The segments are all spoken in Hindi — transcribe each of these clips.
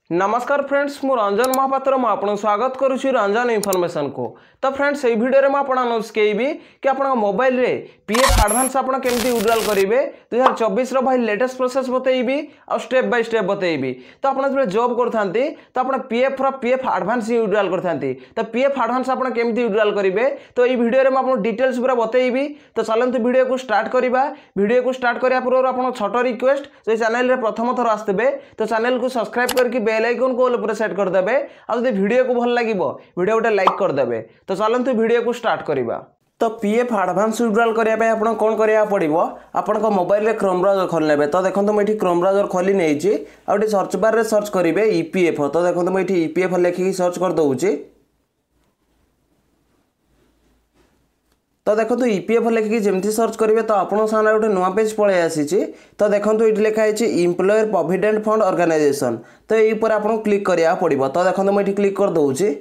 नमस्कार फ्रेंड्स मु रंजन महापात्र मु आपन स्वागत करुछि रंजन इनफॉरमेशन को। तो फ्रेंड्स ये वीडियो रे मु आपन सिखेबी कि आपन मोबाइल रे पीएफ एडवांस आपन केमती विड्रॉल करेंगे 2024 रो भाई लेटेस्ट प्रोसेस बतेइबी और स्टेप बाय स्टेप बतेइबी। तो आपन जब जॉब करथांती तो आपन पीएफ एडवांस ही विड्रॉल करथांती। तो पीएफ एडवांस आपन केमती विड्रॉल करेंगे तो ये वीडियो रे मु आपन डिटेल्स पूरा बतेइबी। तो चलंतु वीडियो को स्टार्ट करिबा। वीडियो को स्टार्ट करिया पूर्व आपन छोटो रिक्वेस्ट जो चैनल रे प्रथम थर आस्तबे तो चैनल को सब्सक्राइब करके बेल आइकन को ऑल पर सेट कर देबे। आ जदि वीडियो को भल लागिबो वीडियो गोटे लाइक कर देबे। तो चलंतु वीडियो को स्टार्ट करिबा। तो पीएफ एडवांस विड्रॉल करिया पे आपण कोन करिया पड़िबो आपण को मोबाइल रे क्रोम ब्राउजर खोल लेबे। तो देखंतु मैं एठी क्रोम ब्राउजर खोली नेछि आ एठी सर्च बार रे सर्च करिवे ईपीएफ। तो देखंतु मैं एठी ईपीएफ लिखि सर्च कर दउछि। तो देखो ईपीएफ लिखिकी जमती सर्च करेंगे तो आपन सामने गोटे नुआ पेज पलि आसी। तो देखो ये लिखाई एम्प्लॉयर प्रोविडेंट फंड ऑर्गेनाइजेशन। तो ये पर आपन क्लिक करिया पड़िबो। तो देखो मुझे क्लिक कर दउछि।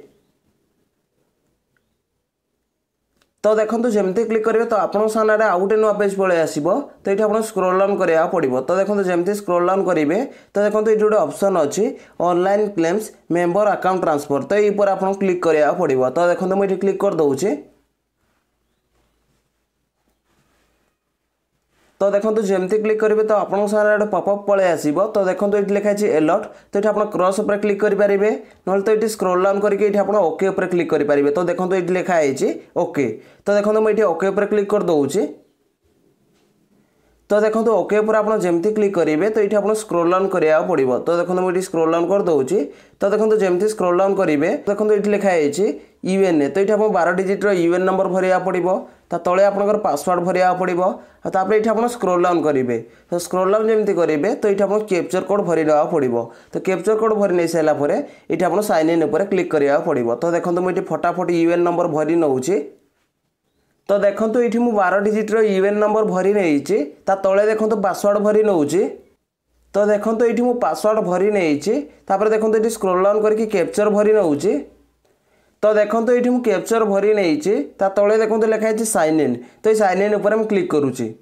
तो देखो जमती क्लिक करेंगे तो आपन सामने आउ गोटे नुआ पेज पलि आसीबो। तो ये आपन स्क्रॉल डाउन करिया पड़िबो। तो देखो जमती स्क्रॉल डाउन करेंगे तो देखो ये गोटे ऑप्शन अछि online claims member account transfer. तो ये पर आपन क्लिक करिया पड़िबो। तो देखो मुझे क्लिक कर दउछि। तो देखो जमती क्लिक करेंगे तो आपन सारे गोटे पॉपअप पलि आसीबो। तो देखो ये लिखाई अलर्ट। तो ये आप क्रॉस पर क्लिक करेंगे ना तो ये स्क्रॉल डाउन करके आप ओके पर क्लिक करेंगे। तो देखो ये लिखाई ओके। तो देखो मुझे ओके पर क्लिक कर दउछि। तो देखो ओके पर आप जमती क्लिक करेंगे तो ये आप स्क्रॉल डाउन करिया पड़िबो। तो देखो मुझे स्क्रॉल डाउन कर दउछि। तो देखो जमती स्क्रॉल डाउन करेंगे देखो ये लिखाई यूएनए। तो ये आप 12 डिजिट यूएन नंबर भरिया पड़िबो। ता तले आपनकर पासवर्ड भरिया पड़िबो। तापर ये आप स्क्रॉल डाउन करेंगे। तो स्क्रॉल डाउन जमती करेंगे तो ये आप कैप्चर कोड भरी देवा पड़िबो। तो कैप्चर कोड भरी नहीं सारा पर ये आप साइन इन पर क्लिक करिया पड़िबो। तो देखो मुझे फटाफट यूएन नंबर भरी नउछि। तो देखो ये 12 डिजिट यूएन नंबर भरी नहीं तले देखो पासवर्ड भरी नउछि। तो देखो ये पासवर्ड भरी नहीं देखो ये स्क्रॉल डाउन करके कैप्चर भरी नउछि। तो देखो ये कैप्चर भरी नहीं तले देखो लिखाई साइन इन। तो ये साइन इन उपर क्लिक करुच्ची।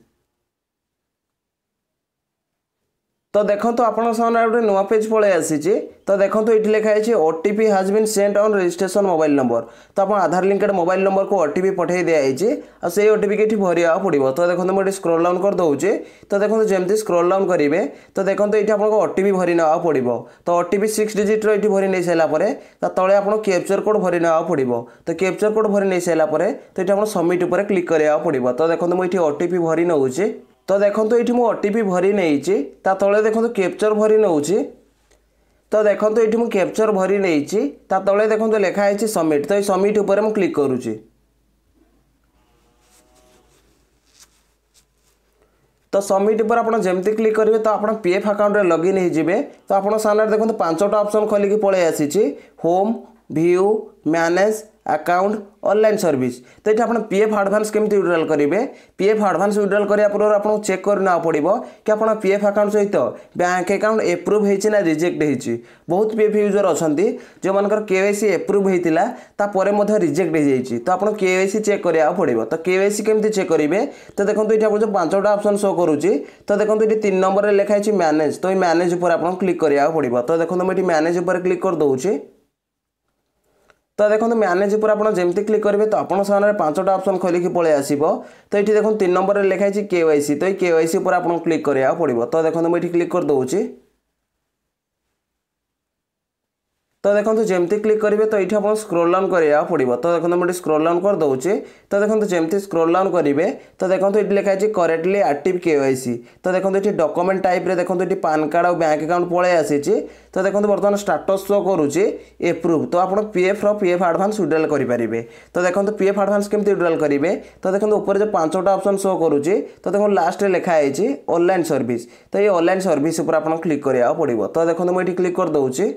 तो देखो आपन सामने गोटे नुआ पेज पलि आसी। तो देखो ये लिखाई OTP has been sent on registration mobile number. तो आप आधार लिंकेड मोबाइल नंबर को ओटीपी पठे दिखाई और से ओटीपी के भरिया पड़ो। तो देखो मुझे स्क्रॉल डाउन कर दउछि। तो देखो जमती स्क्रॉल डाउन करेंगे तो देखो ये आपको ओटीपी भरी ना पड़ो। तो ओटीपी 6 डिजिट ये भरी नहीं सारापर तले आप कैप्चर कोड भरी ना पड़ो। तो कैप्चर कोड भरी नहीं सारापर तो ये आप सबमिट उपर क्लिक करिया पड़ो। तो देखो मुझे ओटीपी भरी नउछि। तो देखो ये ओटीपी भरी नहीं तले देखो कैप्चर भरी नउछि। तो देखो ये कैप्चर भरी नहीं तले देखो लिखाई सबमिट। तो ये सबमिट उपर मु क्लिक करुच्ची। तो सबमिट पर आप जमती क्लिक करेंगे तो आप पीएफ अकाउंट रे लॉगिन हो जाए। तो आप सामने देखो 5टा ऑप्शन खोलिकी पलि आसी home view manage account online service. तो ये आप पीएफ एडवांस केमती विड्रॉल करेंगे। पीएफ एडवांस विड्रॉल करिया पूर्व आपको चेक करना पड़ो कि आप पीएफ अकाउंट सहित बैंक अकाउंट एप्रूव होती ना रिजेक्ट होती। बहुत पीएफ यूजर अच्छा जो मानकर केवाईसी एप्रूव होता रिजेक्ट हो जाए। तो आप केवाईसी चेक करा पड़ो। तो केवाईसी केमती चेक करेंगे तो देखो ये जो 5टा ऑप्शन शो करुच्ची। तो देखो ये 3 नंबर लिखाई मैनेज। तो ये मैनेज उपर आपको क्लिक करा पड़ो। तो देखो मुझे मैनेज उपर क्लिक कर दउछि। तो देखो मैनेज पर आप जमती क्लिक करेंगे तो आपन सामने 5टा ऑप्शन खोलिकी पलि आसीबो। तो ये देखो 3 नंबर लिखाई केवाईसी। तो ये केवाईसी पर आपको क्लिक करा पड़ो। तो देखो मुझे क्लिक कर दउछि। तो देखो जमती क्लिक करेंगे तो ये आप स्क्रॉल डाउन करा पड़ो। तो देखो मुझे स्क्रॉल डाउन कर दउछि। तो देखो जमती स्क्रॉल डाउन करेंगे तो देखो ये लिखाई करेक्टली एक्टिव केवाईसी। तो देखो ये डॉक्यूमेंट टाइप रे देखो ये पान कार्ड और बैंक अकाउंट पलि आसी। तो देखो बर्तमान स्टेटस शो करुच्ची एप्रूव। तो आप पीएफ एडवांस विड्रॉल करेंगे। तो देखो पीएफ एडवांस केमती विड्रॉल करेंगे। तो देखो ऊपर जो 5टा ऑप्शन शो करुच्ची। तो देखो लास्ट लिखाई ऑनलाइन सर्विस। तो ये ऑनलाइन सर्विस उपर आपको क्लिक करा पड़ो। तो देखो मुझे क्लिक कर दउछि।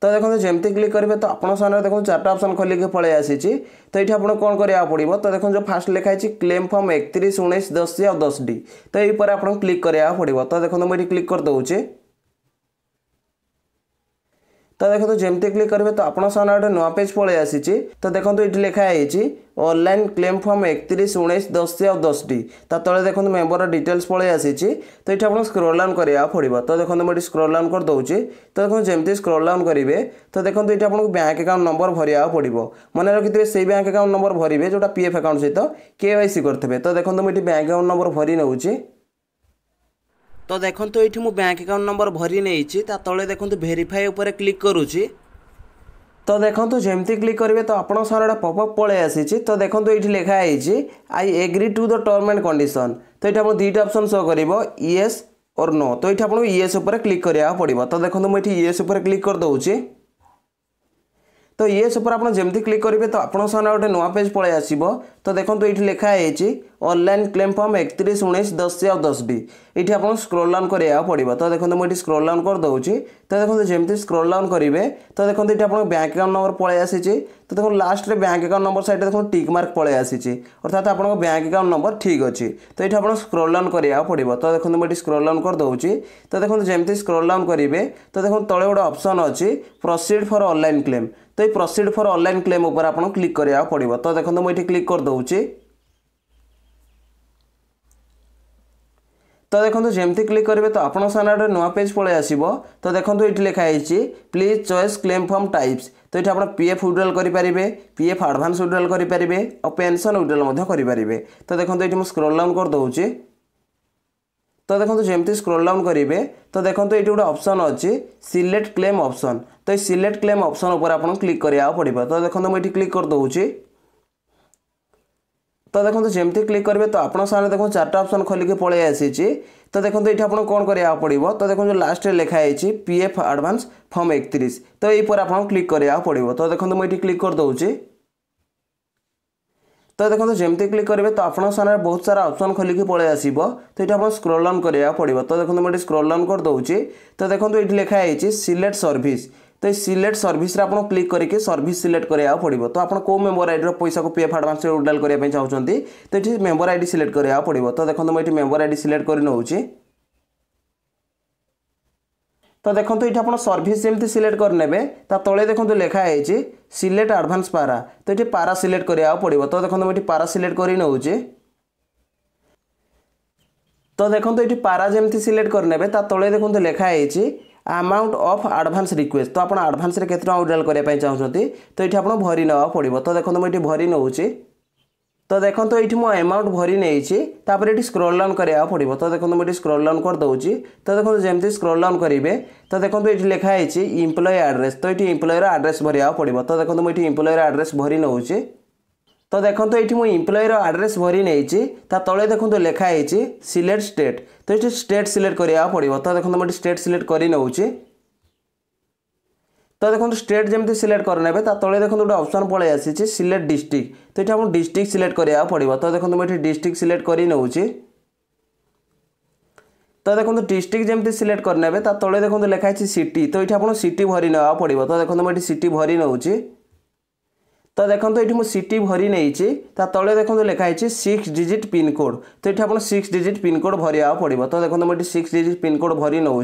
तो देखो जमती क्लिक करेंगे तो आपन सामने देखो 4टा ऑप्शन खोलिकी पलि आसी। तो ये आपको कौन करा पड़ो। तो देखो जो फास्ट लिखाई क्लेम फॉर्म 31 19 10 और 10D। तो ये पर आपको क्लिक करा पड़ो। तो देखो मुझे क्लिक कर दउछि। तो देखो जमती क्लिक करेंगे तो आपन सामने गोटे नुआ पेज पलि आसी। तो देखो ये लिखाई ऑनलाइन क्लेम फॉर्म 31/19/10 ता तले देखो मेंबर डिटेल्स पलि आसी। तो ये आप स्क्रोल डाउन करा पड़ो। तो देखो मुझे स्क्रोल डाउन कर दूसरी। तो देखो जमती स्क्रोल डाउन करेंगे तो देखो ये आपको बैंक अकाउंट नंबर भरिया पड़ो। मन रखिए से बैंक अकाउंट नंबर भरवे जोटा पीएफ अकाउंट सहित केवाईसी करते। तो देखो मुझे बैंक अकाउंट नंबर भरी नौ। तो देखो ये मुझे बैंक अकाउंट नंबर भरी नहीं तले देखो वेरीफाई उपर क्लिक करुच्ची। तो देखो जमती क्लिक करेंगे तो आप सारे पॉपअप पलि आसी। तो देखो ये लिखाई I agree to the term and condition. तो ये दुईटा ऑप्शन शो कर येस और नो। तो ये आपको येस उपर क्लिक करा पड़ो। तो देखो मुझे येस उपर क्लिक कर दूसरी। तो येस उपर आप जमती क्लिक करेंगे तो आप सामने गोटे नुआ पेज पलि आसो। तो देखो ये लिखाई ऑनलाइन क्लेम फॉर्म 31/19/10 ये आप स्क्रोल डाउन करा पड़ो। तो देखो मुझे स्क्रोल डाउन कर दूसरी। तो देखो जमती स्क्रोल डाउन करेंगे तो देखो ये आप बैंक अकाउंट नंबर पलि आसी। तो देखो लास्ट में बैंक अकाउंट नंबर साइड देखो टिक मार्क पलि आसी अर्थात आप बैंक अकाउंट नंबर ठीक अच्छी। तो ये आप स्क्रोल डाउन करा पड़ो। तो देखो मुझे स्क्रोल डाउन कर दूसरी। तो देखो जमती स्क्रोल डाउन करेंगे तो देखो तले गोटे ऑप्शन अच्छी प्रोसीड फॉर ऑनलाइन क्लेम। तो ये प्रोसीड फॉर ऑनलाइन क्लेम उपर आप क्लिक करा पड़ो। तो देखो मुझे क्लिक कर दूसरी। तो देखो जमती क्लिक करेंगे तो आप सामने गोटे नुआ पेज पलि आसो। तो देखो ये लिखाई please choice claim form types. तो ये आप पीएफ विड्रॉल करेंगे, पीएफ एडवांस विड्रॉल करेंगे और पेंशन विड्रॉल करेंगे। तो देखो ये स्क्रोल डाउन कर दूसरी। तो देखो जमती स्क्रोल डाउन करेंगे तो देखो ये गोटे ऑप्शन अच्छी सिलेक्ट क्लेम ऑप्शन। तो ये सिलेक्ट क्लेम ऑप्शन उपर आप क्लिक करा पड़ो। तो देखो मुझे क्लिक कर दूसरी। तो देखो जमती क्लिक करेंगे तो आप सामने देखो चार्टा ऑप्शन खोलिक पलि आसी। तो देखो ये आप कौन करा पड़ो। तो देखो जो लास्ट लिखाई पीएफ एडवांस फॉर्म 31। तो ये पर आप क्लिक करा पड़ो। तो देखो मुझे क्लिक कर दूसरी। तो देखो जमती क्लिक करेंगे तो आप सामने बहुत सारा ऑप्शन खोलिक पलि आसो। तो ये आप स्क्रोल डाउन करा पड़ो। तो देखो मुझे स्क्रोल डाउन कर दूसरी। तो देखो ये लिखाई सिलेक्ट सर्विस। तो सिलेक्ट सर्विस आप क्लिक करके सर्विस सिलेक्ट करा पड़ो। तो आप कौ मेंबर आईडी पैसा को पीएफ एडवांस विड्रॉल करने चाहते तो ये मेंबर आईडी सिलेक्ट करा पड़ो। तो देखो मुझे मेंबर आईडी सिलेक्ट कर नौ। तो देखो ये आप सर्विस जमी सिलेक्ट करने तले देखो लिखाई सिलेक्ट एडवांस पारा। तो ये पारा सिलेक्ट करा पड़ो। तो देखो मुझे पारा सिलेक्ट कर नौ। तो देखो ये पारा जमी सिलेक्ट करने तले देखो लिखाई अमाउंट ऑफ एडवांस रिक्वेस्ट। तो आप एडवांस रे केते विड्रॉल करने चाहते तो ये आप भरी ना पड़ो। तो देखो मुझे भरी नौ। तो देखो ये मुझे अमाउंट भरी नहीं ये स्क्रोल डाउन करा पड़ो। तो देखो मुझे स्क्रोल डाउन कर दूसरी। तो देखो जमती स्क्रोल डाउन करेंगे तो देखो ये लिखाई एम्प्लॉय एड्रेस। तो ये एम्प्लॉयर एड्रेस भरिया पड़ो। तो देखो मुझे एम्प्लॉयर एड्रेस भरी नौ। तो देखो ये मुझे एम्प्लॉयर एड्रेस भरी नहीं तले देखो लिखाई सिलेक्ट स्टेट। तो ये स्टेट सिलेक्ट करा पड़ो। तो देखो मुझे स्टेट सिलेक्ट कर नौ। तो देखो स्टेट जमी सिलेक्ट करने तले देखो गोटे ऑप्शन पलि आसी सिलेक्ट डिस्ट्रिक्ट। तो ये आप डिस्ट्रिक्ट सिलेक्ट करा पड़ो। तो देखो मुझे डिस्ट्रिक्ट सिलेक्ट कर नौ। तो देखो डिस्ट्रिक्ट जमी सिलेक्ट करने तले देखो लिखाई सिटी। तो ये आप सिटी भरी ना पड़ो। तो देखो मुझे सिटी भरी नौ। तो देखो ये मुझे सिटी भरी नहीं तले देखो लिखाई 6 डिजिट पिन कोड। तो ये आप 6 डिजिट पिन कोड भरिया पड़ो। तो देखो मुझे 6 डिजिट पिन कोड भरी नौ।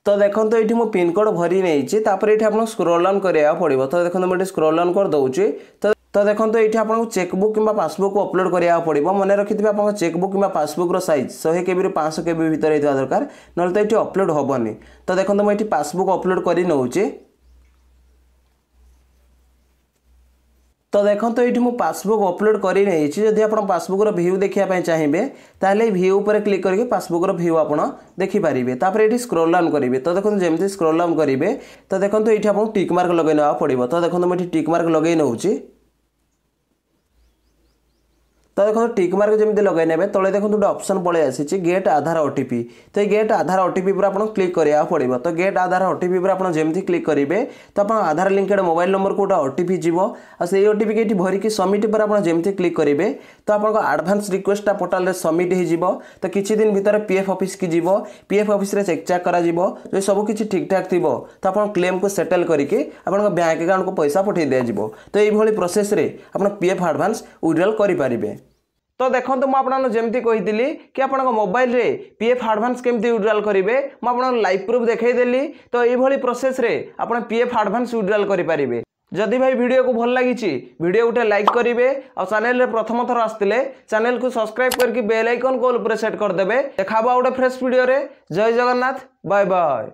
तो देखो ये मुझे पिन कोड भरी नहीं ये आप स्क्रोल डाउन करा पड़ो। तो देखो मुझे स्क्रोल डाउन कर दूसरी। तो देखो ये आपको चेकबुक कि पासबुक अपलोड करा पड़ो। मन रखिए आप चेकबुक कि पासबुक साइज 100 KB रू 500 KB भितर होता दरकार ना तो ये अपलोड हेनी। तो देखो मुझे पासबुक अपलोड कर नौ। तो देखो ये मुझे पासबुक अपलोड कर नहीं जदि आप पासबुक भ्यू देखा चाहिए ताले भ्यू पर क्लिक करके पासबुक भ्यू आप देखिपारे। ये स्क्रोल डाउन करेंगे। तो देखो जमी स्क्रोल डाउन करेंगे तो देखो ये आपको टिक मार्क लगे ना पड़ो। तो देखो मुझे टिक मार्क लगे नौ। तो देखो टिक मार्क जमी लगे तले देखो गोटे ऑप्शन पलि आसी गेट आधार ओटीपी। तो ये गेट आधार ओटीपी पर आप क्लिक करा पड़ो। तो गेट आधार ओटीपी पर आप जमी क्लिक करेंगे तो आप आधार लिंकेड मोबाइल नंबर को गोटे ओटीपी जीव आ से ओटीपी ये भरिकी सबमिट पर आप जमी क्लिक करेंगे तो आप एडवांस रिक्वेस्टा पोर्टाल रे सबमिट हो। तो किसी दिन भितर पीएफ ऑफिस की जीव पीएफ ऑफिस रे चेक चेक करा जो सब किसी ठीक ठाक थी तो आप क्लेम को सेटल करके आप बैंक अकाउंट को पैसा पठे दिज्व। तो ये प्रोसेस रे आप पीएफ एडवांस विड्रॉल करें। तो देखो मुझे आपको जमती कही कि आप मोबाइल रे पीएफ एडवांस केमती विड्रॉल करेंगे मुझे लाइव प्रूफ देखईदेली। तो यही प्रोसेस रे आप पीएफ एडवांस विड्रॉल करेंगे। जदि भाई वीडियो को भल लगी वीडियो गोटे लाइक करेंगे और चैनल रे प्रथम थर आसते चैनल को सब्सक्राइब करके बेल आइकन को ऑल पर सेट करदे। देखा गोटे फ्रेश वीडियो रे। जय जगन्नाथ। Bye bye.